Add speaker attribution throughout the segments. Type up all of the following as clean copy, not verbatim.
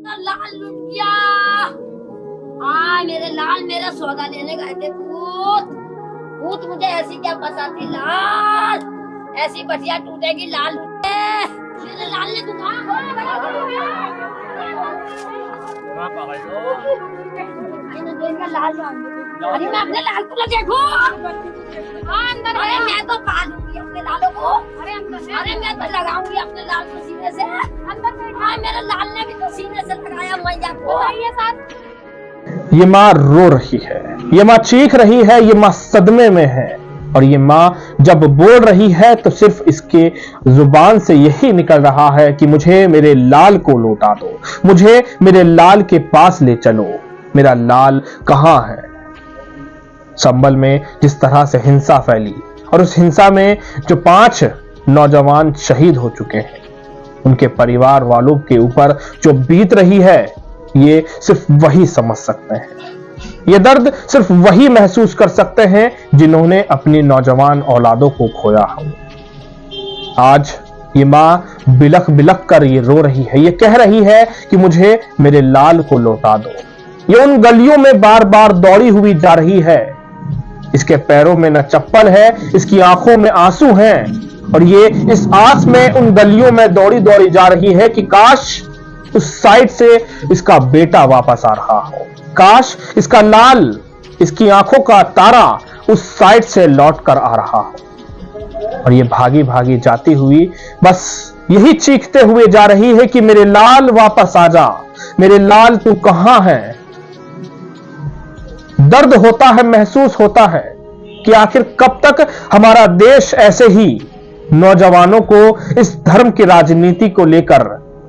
Speaker 1: लाल लुट गया। मेरे लाल मेरा सौदा लेने गए थे। भूत भूत मुझे ऐसी क्या फंसाती लाल, ऐसी बचिया टूटेगी लाल लुटे। मेरे लाल ने दुकान लाल। अरे मैं अपने लाल को देखो। अंदर अरे मैं तो पालूंगी अपने लालों को। अरे मैं तो लगाऊंगी अपने लाल को सीने से अंदर। मेरे लाल ने भी तो सीने से लगाया मैया को।
Speaker 2: ये माँ रो रही है, ये माँ चीख रही है, ये माँ सदमे में है। और ये माँ जब बोल रही है तो सिर्फ इसके जुबान से यही निकल रहा है कि मुझे मेरे लाल को लौटा दो, मुझे मेरे लाल के पास ले चलो। मेरा लाल कहाँ है? संभल में जिस तरह से हिंसा फैली और उस हिंसा में जो 5 नौजवान शहीद हो चुके हैं, उनके परिवार वालों के ऊपर जो बीत रही है, ये सिर्फ वही समझ सकते हैं। ये दर्द सिर्फ वही महसूस कर सकते हैं जिन्होंने अपनी नौजवान औलादों को खोया हो। आज ये माँ बिलख बिलख कर ये रो रही है, ये कह रही है कि मुझे मेरे लाल को लौटा दो। ये उन गलियों में बार बार दौड़ी हुई जा रही है। इसके पैरों में न चप्पल है, इसकी आंखों में आंसू हैं और ये इस आस में उन गलियों में दौड़ी दौड़ी जा रही है कि काश उस साइड से इसका बेटा वापस आ रहा हो, काश इसका लाल, इसकी आंखों का तारा उस साइड से लौट कर आ रहा हो। और ये भागी भागी जाती हुई बस यही चीखते हुए जा रही है कि मेरे लाल वापस आ जा, मेरे लाल तू कहां है। दर्द होता है, महसूस होता है कि आखिर कब तक हमारा देश ऐसे ही नौजवानों को इस धर्म की राजनीति को लेकर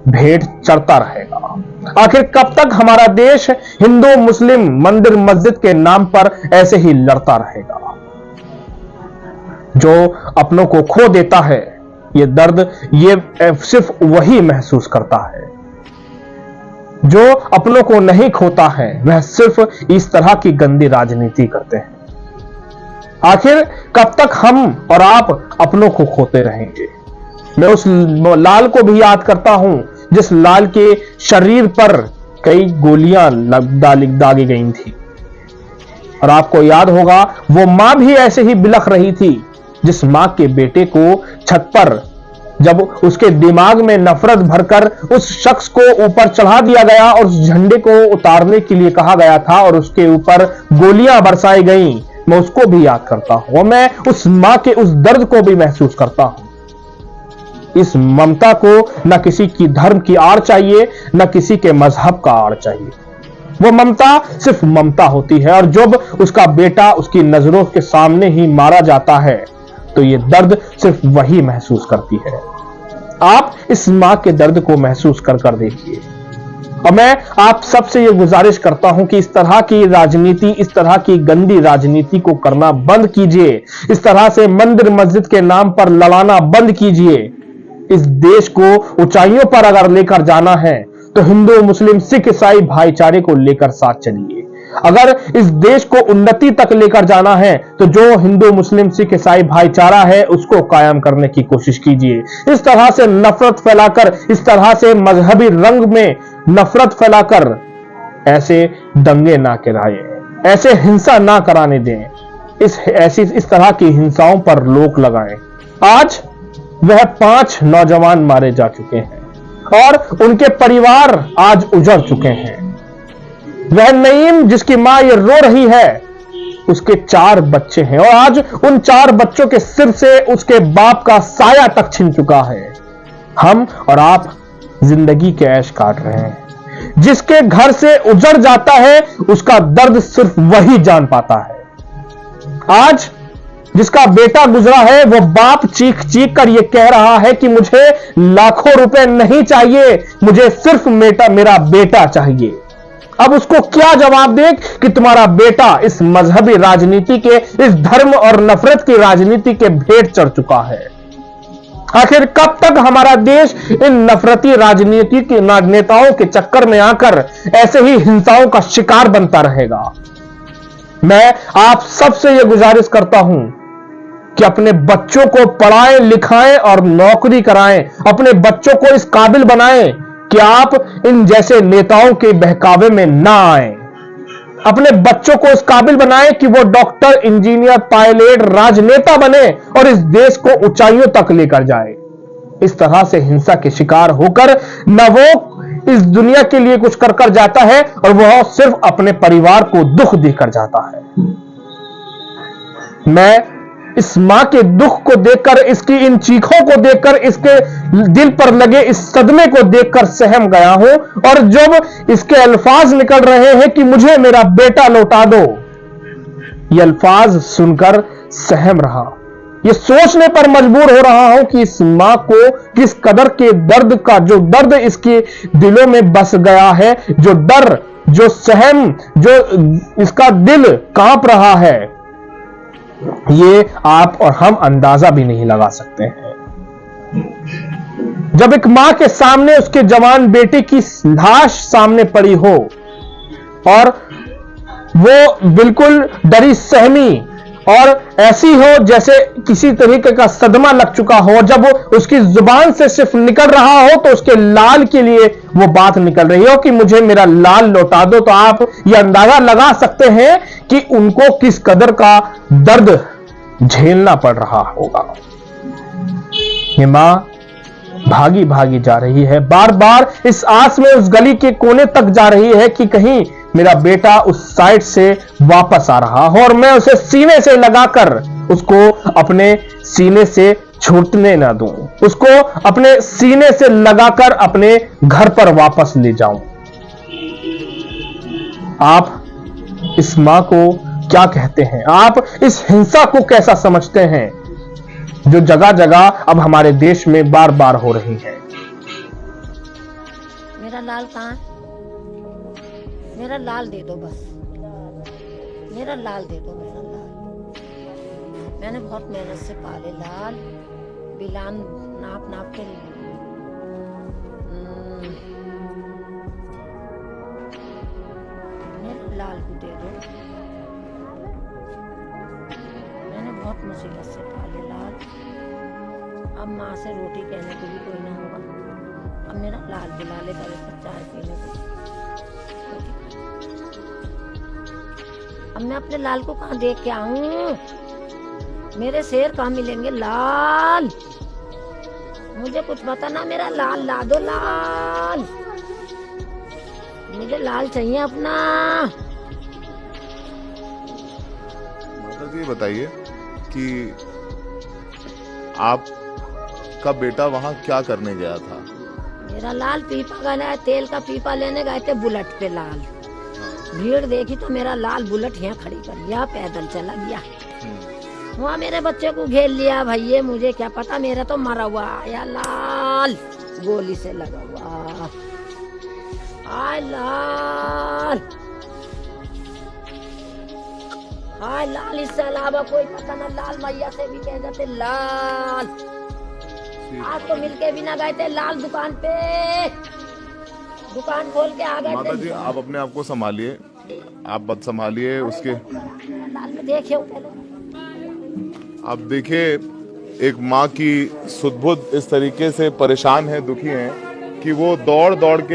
Speaker 2: भेंट चढ़ता रहेगा। आखिर कब तक हमारा देश हिंदू मुस्लिम मंदिर मस्जिद के नाम पर ऐसे ही लड़ता रहेगा। जो अपनों को खो देता है, ये दर्द ये सिर्फ वही महसूस करता है। जो अपनों को नहीं खोता है वह सिर्फ इस तरह की गंदी राजनीति करते हैं। आखिर कब तक हम और आप अपनों को खोते रहेंगे। मैं उस लाल को भी याद करता हूं जिस लाल के शरीर पर कई गोलियां दागी गई थी। और आपको याद होगा वो मां भी ऐसे ही बिलख रही थी, जिस मां के बेटे को छत पर जब उसके दिमाग में नफरत भरकर उस शख्स को ऊपर चढ़ा दिया गया और उस झंडे को उतारने के लिए कहा गया था और उसके ऊपर गोलियां बरसाई गईं, मैं उसको भी याद करता हूं और मैं उस मां के उस दर्द को भी महसूस करता हूं। इस ममता को न किसी की धर्म की आड़ चाहिए, न किसी के मजहब का आड़ चाहिए। वो ममता सिर्फ ममता होती है और जब उसका बेटा उसकी नजरों के सामने ही मारा जाता है तो ये दर्द सिर्फ वही महसूस करती है। आप इस मां के दर्द को महसूस कर देखिए। और मैं आप सबसे ये गुजारिश करता हूं कि इस तरह की राजनीति, इस तरह की गंदी राजनीति को करना बंद कीजिए। इस तरह से मंदिर मस्जिद के नाम पर लड़ाना बंद कीजिए। इस देश को ऊंचाइयों पर अगर लेकर जाना है तो हिंदू मुस्लिम सिख ईसाई भाईचारे को लेकर साथ चलिए। अगर इस देश को उन्नति तक लेकर जाना है तो जो हिंदू मुस्लिम सिख ईसाई भाईचारा है उसको कायम करने की कोशिश कीजिए। इस तरह से नफरत फैलाकर, इस तरह से मजहबी रंग में नफरत फैलाकर ऐसे दंगे ना कराएं, ऐसे हिंसा ना कराने दें। इस तरह की हिंसाओं पर रोक लगाएं। आज वह 5 नौजवान मारे जा चुके हैं और उनके परिवार आज उजड़ चुके हैं। वह नईम जिसकी मां ये रो रही है, उसके 4 बच्चे हैं और आज उन 4 बच्चों के सिर से उसके बाप का साया तक छिन चुका है। हम और आप जिंदगी के ऐश काट रहे हैं। जिसके घर से उजड़ जाता है उसका दर्द सिर्फ वही जान पाता है। आज जिसका बेटा गुजरा है वो बाप चीख चीख कर ये कह रहा है कि मुझे लाखों रुपए नहीं चाहिए, मुझे सिर्फ मेरा बेटा चाहिए। अब उसको क्या जवाब दे कि तुम्हारा बेटा इस मजहबी राजनीति के, इस धर्म और नफरत की राजनीति के भेंट चढ़ चुका है। आखिर कब तक हमारा देश इन नफरती राजनीति के नेताओं के चक्कर में आकर ऐसे ही हिंसाओं का शिकार बनता रहेगा। मैं आप सबसे यह गुजारिश करता हूं कि अपने बच्चों को पढ़ाएं, लिखाएं और नौकरी कराएं। अपने बच्चों को इस काबिल बनाएं कि आप इन जैसे नेताओं के बहकावे में ना आए। अपने बच्चों को इस काबिल बनाएं कि वो डॉक्टर, इंजीनियर, पायलट, राजनेता बने और इस देश को ऊंचाइयों तक लेकर जाए। इस तरह से हिंसा के शिकार होकर न वो इस दुनिया के लिए कुछ कर जाता है और वह सिर्फ अपने परिवार को दुख देकर जाता है। मैं इस मां के दुख को देखकर, इसकी इन चीखों को देखकर, इसके दिल पर लगे इस सदमे को देखकर सहम गया हूं। और जब इसके अल्फाज निकल रहे हैं कि मुझे मेरा बेटा लौटा दो, ये अल्फाज सुनकर सहम रहा, ये सोचने पर मजबूर हो रहा हूं कि इस मां को किस कदर के दर्द का, जो दर्द इसके दिलों में बस गया है, जो डर, जो सहम, जो इसका दिल कांप रहा है, ये आप और हम अंदाजा भी नहीं लगा सकते हैं। जब एक मां के सामने उसके जवान बेटे की लाश सामने पड़ी हो और वो बिल्कुल डरी सहमी और ऐसी हो जैसे किसी तरीके का सदमा लग चुका हो, जब वो उसकी जुबान से सिर्फ निकल रहा हो तो उसके लाल के लिए वो बात निकल रही हो कि मुझे मेरा लाल लौटा दो, तो आप ये अंदाजा लगा सकते हैं कि उनको किस कदर का दर्द झेलना पड़ रहा होगा। ये मां भागी भागी जा रही है, बार बार इस आस में उस गली के कोने तक जा रही है कि कहीं मेरा बेटा उस साइड से वापस आ रहा हो और मैं उसे सीने से लगाकर उसको अपने सीने से छूटने ना दूं, उसको अपने सीने से लगाकर अपने घर पर वापस ले जाऊं। आप इस मां को क्या कहते हैं? आप इस हिंसा को कैसा समझते हैं जो जगह जगह अब हमारे देश में बार बार हो रही है?
Speaker 1: मेरा लाल कहाँ? मेरा लाल दे दो बस, मेरा लाल दे दो, मेरा लाल। मैंने बहुत मेहनत से पाले लाल, बिलान नाप नाप के मेरे लाल को दे दो। मैंने बहुत मुसीबत से पाले लाल, अब माँ से रोटी कहने को भी कोई ना होगा। अब मेरा लाल बुला ले करे चाय पीने को। अब मैं अपने लाल को कहाँ देख के आऊं? मेरे शेर कहाँ मिलेंगे लाल? मुझे कुछ बता ना, मेरा लाल ला दो लाल, मुझे लाल चाहिए अपना।
Speaker 3: माता जी बताइए कि आपका बेटा वहाँ क्या करने गया था?
Speaker 1: मेरा लाल पीपा गया, तेल का पीपा लेने गए थे बुलेट पे लाल। भीड़ देखी तो मेरा लाल बुलेट यहाँ खड़ी कर लिया, पैदल चला गया। वहाँ मेरे बच्चे को घेर लिया। भैया मुझे क्या पता, मेरा तो मरा हुआ आया लाल, गोली से लगा हुआ। हाय लाल, हाय लाल, इससे अलावा कोई पता ना। लाल मैया से भी कह जाते लाल। आज तो मिलके भी ना गए थे लाल दुकान पे, दुकान खोल के आ गए।
Speaker 3: माता जी आप अपने आप को संभालिए, आप मत संभालिए उसके।
Speaker 1: लाल में देखिए पहले।
Speaker 3: आप देखिए एक माँ की सुध-बुध इस तरीके से परेशान है, दुखी है कि वो दौड़ दौड़ के